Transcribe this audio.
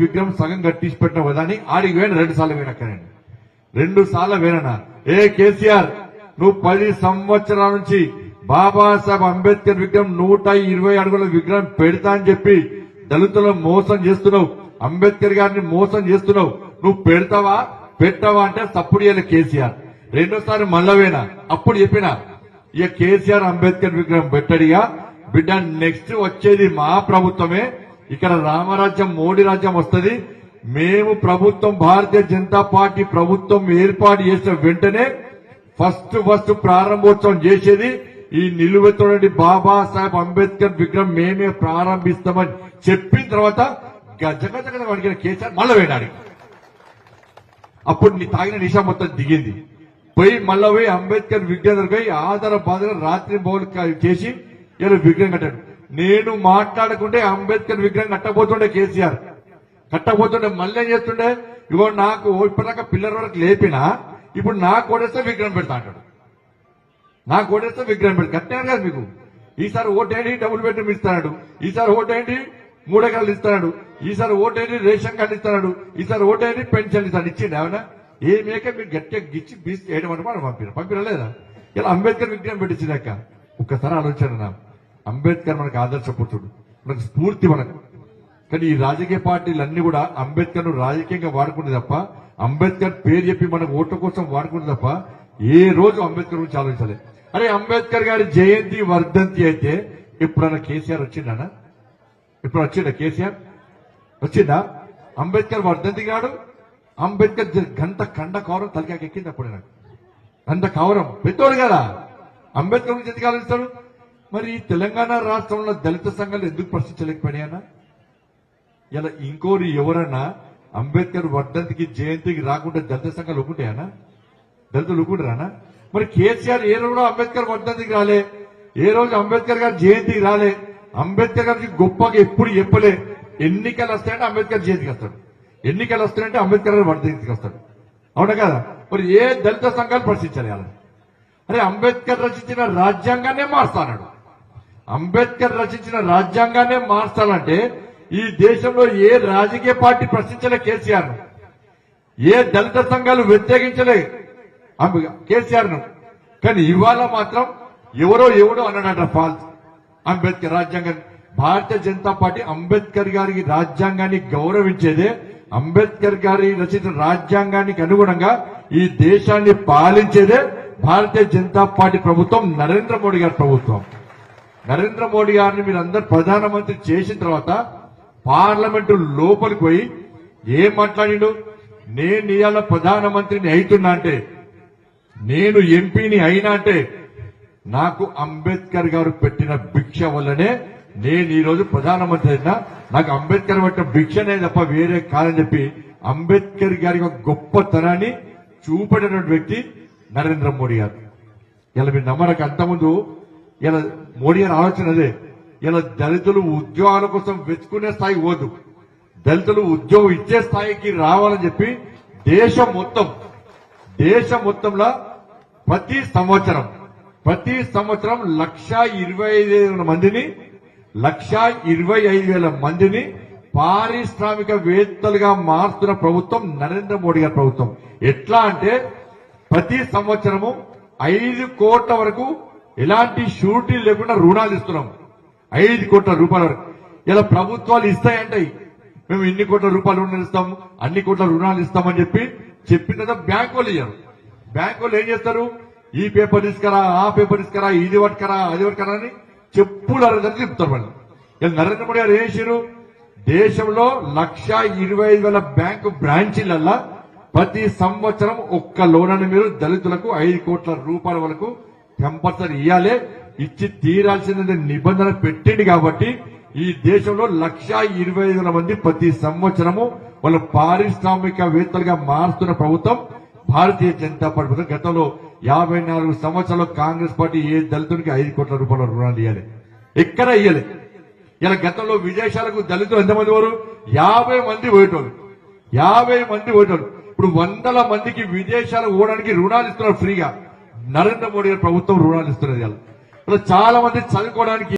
విగ్రహం సగం కట్టించి పెట్టిన కదా అని ఆడికి వేయండి 2 సార్లు వేయనక్కనండి 2 సార్లు వేనన్నా కేసీఆర్ నువ్వు 10 సంవత్సరాల నుంచి బాబాసాహెబ్ అంబేద్కర్ విగ్రహం 120 అడుగుల విగ్రహం పెడతా అని చెప్పి దళితులను మోసం చేస్తున్నావు అంబేద్కర్ గారిని మోసం చేస్తున్నావు నువ్వు పెడతావా పెట్టావా అంటే తప్పుడు చేయలే కేసీఆర్ 2సారి మళ్ళవేనా అప్పుడు చెప్పినా ఇక కేసీఆర్ అంబేద్కర్ విగ్రహం పెట్టడిగా బిడ్డ నెక్స్ట్ వచ్చేది మా ప్రభుత్వమే ఇక్కడ రామరాజ్యం మోడీ రాజ్యం వస్తుంది మేము ప్రభుత్వం భారతీయ జనతా పార్టీ ప్రభుత్వం ఏర్పాటు చేసిన వెంటనే ఫస్ట్ ప్రారంభోత్సవం చేసేది ఈ నిలువెత్తునటువంటి బాబాసాహెబ్ అంబేద్కర్ విగ్రహం మేమే ప్రారంభిస్తామని చెప్పిన తర్వాత గజగజగజ అడిగిన కేసీఆర్ మళ్ళీ వేయడానికి అప్పుడు నీ తాగిన నిషా మొత్తం దిగింది పోయి మళ్ళీ పోయి అంబేద్కర్ విగ్రహం దగ్గర పోయి ఆధార బాధగా రాత్రి బౌల్ చేసి ఇలా విగ్రహం కట్టాడు నేను మాట్లాడకుంటే అంబేద్కర్ విగ్రహం కట్టబోతుండే కేసీఆర్ కట్టబోతుండే మళ్ళీ ఏం చేస్తుండే ఇగో నాకు ఇప్పటిదాకా పిల్లల వరకు లేపినా ఇప్పుడు నాకు ఓడేస్తే విగ్రహం పెడతా అంటాడు నాకు ఓడేస్తే విగ్రహం పెడతా కట్టాను కదా మీకు ఈసారి ఓటేంటి డబుల్ బెడ్రూమ్ ఇస్తాడు ఈసారి ఓటేంటి 3 ఎకరాలు ఇస్తాడు ఈసారి ఓటేంటి రేషన్ కార్డు ఇస్తాడు ఈసారి ఓటేంటి పెన్షన్ ఇస్తాడు ఇచ్చిండి ఏమన్నా ఏమేక మీరు గట్టిగా గిచ్చి బీసి వేయడం మనం పంపిరలేదా ఇలా అంబేద్కర్ విగ్రహం పెట్టించినాక ఒక్కసారి ఆలోచన అంబేద్కర్ మనకు ఆదర్శపుత్రుడు మనకు స్ఫూర్తి మనకు కానీ ఈ రాజకీయ పార్టీలన్నీ కూడా అంబేద్కర్ ను రాజకీయంగా వాడుకుంటే తప్ప అంబేద్కర్ పేరు చెప్పి మనకు ఓట్ల కోసం వాడుకుంటే తప్ప ఏ రోజు అంబేద్కర్ గురించి ఆలోచించాలి అరే అంబేద్కర్ గారి జయంతి వర్ధంతి అయితే ఎప్పుడన్నా కేసీఆర్ వచ్చిండా ఇప్పుడు వచ్చిండా కేసీఆర్ వచ్చిందా అంబేద్కర్ వర్ధంతి కాడు అంబేద్కర్ గంట కండ కౌరం తలకాకి ఎక్కింది అప్పుడు నాకు గంట కౌరం పెద్దోడు కదా అంబేద్కర్ గురించి ఎందుకు ఆలోచిస్తాడు మరి ఈ తెలంగాణ రాష్ట్రంలో దళిత సంఘాలు ఎందుకు ప్రశ్నించలేకపోయినాయన్నా ఇలా ఇంకోరు ఎవరన్నా అంబేద్కర్ వర్ధంతికి జయంతికి రాకుండా దళిత సంఘాలు ఒప్పుకుంటాయన్నా దళితులు ఒప్పుకుంటారా మరి కేసీఆర్ ఏ రోజు అంబేద్కర్ వర్ధంతికి రాలే ఏ రోజు అంబేద్కర్ గారి జయంతికి రాలే అంబేద్కర్ గారికి గొప్పగా ఎప్పుడు చెప్పలే ఎన్నికలు వస్తాయంటే అంబేద్కర్ జయంతికి వస్తాడు ఎన్నికలు వస్తాయంటే అంబేద్కర్ గారి వర్ధంతికి వస్తాడు అవునా కదా మరి ఏ దళిత సంఘాలు ప్రశ్నించాలి అలా అరే అంబేద్కర్ రచించిన రాజ్యాంగాన్నే మారుస్తాడు అంబేద్కర్ రచించిన రాజ్యాంగాన్నే మార్చాలంటే ఈ దేశంలో ఏ రాజకీయ పార్టీ ప్రశ్నించలే కేసీఆర్ ను ఏ దళిత సంఘాలు వ్యతిరేకించలే కేసీఆర్ ను కానీ ఇవాళ మాత్రం ఎవడో అన్నాడట ఫాల్స్ అంబేద్కర్ రాజ్యాంగం భారతీయ జనతా పార్టీ అంబేద్కర్ గారికి రాజ్యాంగాన్ని గౌరవించేదే అంబేద్కర్ గారి రచించిన రాజ్యాంగానికి అనుగుణంగా ఈ దేశాన్ని పాలించేదే భారతీయ జనతా పార్టీ ప్రభుత్వం నరేంద్ర మోడీ గారి ప్రభుత్వం నరేంద్ర మోడీ గారిని మీరందరూ ప్రధానమంత్రి చేసిన తర్వాత పార్లమెంటు లోపలికి పోయి ఏం మాట్లాడిండు నేను ఇవాళ ప్రధానమంత్రిని అవుతున్నా అంటే నేను ఎంపీని అయినా అంటే నాకు అంబేద్కర్ గారు పెట్టిన భిక్ష వల్లనే నేను ఈ రోజు ప్రధానమంత్రి అయినా నాకు అంబేద్కర్ పెట్టిన భిక్షనే తప్ప వేరే కాదని చెప్పి అంబేద్కర్ గారి గొప్పతనాన్ని చూపెట్టినటువంటి వ్యక్తి నరేంద్ర మోడీ గారు ఇలా మీరు నమ్మరకు అంతకుముందు ఇలా మోడీ గారి ఆలోచన అదే ఇలా దళితులు ఉద్యోగాల కోసం వెతుకునే స్థాయికి పోదు దళితులు ఉద్యోగం ఇచ్చే స్థాయికి రావాలని చెప్పి దేశం మొత్తంలో ప్రతి సంవత్సరం 1,25,500 మందిని 1,25,000 మందిని పారిశ్రామికవేత్తలుగా మారుస్తున్న ప్రభుత్వం నరేంద్ర మోడీ గారి ప్రభుత్వం ఎట్లా అంటే ప్రతి సంవత్సరము 5 కోట్ల వరకు ఎలాంటి షూరిటీ లేకుండా రుణాలు ఇస్తున్నాం 5 కోట్ల రూపాయల వరకు ఇలా ప్రభుత్వాలు ఇస్తాయంటాయి మేము ఇన్ని కోట్ల రూపాయలు రుణాలు ఇస్తాం అన్ని కోట్ల రుణాలు ఇస్తామని చెప్పిన తర్వాత బ్యాంకు వాళ్ళు ఇయ్యారు బ్యాంకు వాళ్ళు ఏం చేస్తారు ఈ పేపర్ తీసుకురా ఆ పేపర్ తీసుకురా ఇది పట్టుకరా అది పట్టుకరా అని చెప్పులు అరగదని చెప్తారు వాళ్ళు ఇలా నరేంద్ర మోడీ గారు ఏం చేశారు దేశంలో 1,25,000 బ్యాంకు బ్రాంచీలల్లా ప్రతి సంవత్సరం ఒక్క లోనని మీరు దళితులకు 5 కోట్ల రూపాయల వరకు కంపల్సరీ ఇవ్వాలి ఇచ్చి తీరాల్సిన నిబంధన పెట్టింది కాబట్టి ఈ దేశంలో 1,25,000 మంది ప్రతి సంవత్సరము వాళ్ళు పారిశ్రామికవేత్తలుగా మారుస్తున్న ప్రభుత్వం భారతీయ జనతా పార్టీ గతంలో 54 సంవత్సరాలు కాంగ్రెస్ పార్టీ ఏ దళితునికి 5 కోట్ల రూపాయల రుణాలు ఇవ్వాలి ఎక్కడ ఇవ్వాలి ఇలా గతంలో విదేశాలకు దళితులు ఎంతమంది వారు 50 మంది పోయేటోళ్ళు ఇప్పుడు 100 మందికి విదేశాలకు పోవడానికి రుణాలు ఇస్తున్నారు ఫ్రీగా నరేంద్ర మోడీ గారి ప్రభుత్వం రుణాలు ఇస్తున్నది చాలా మంది చదువుకోవడానికి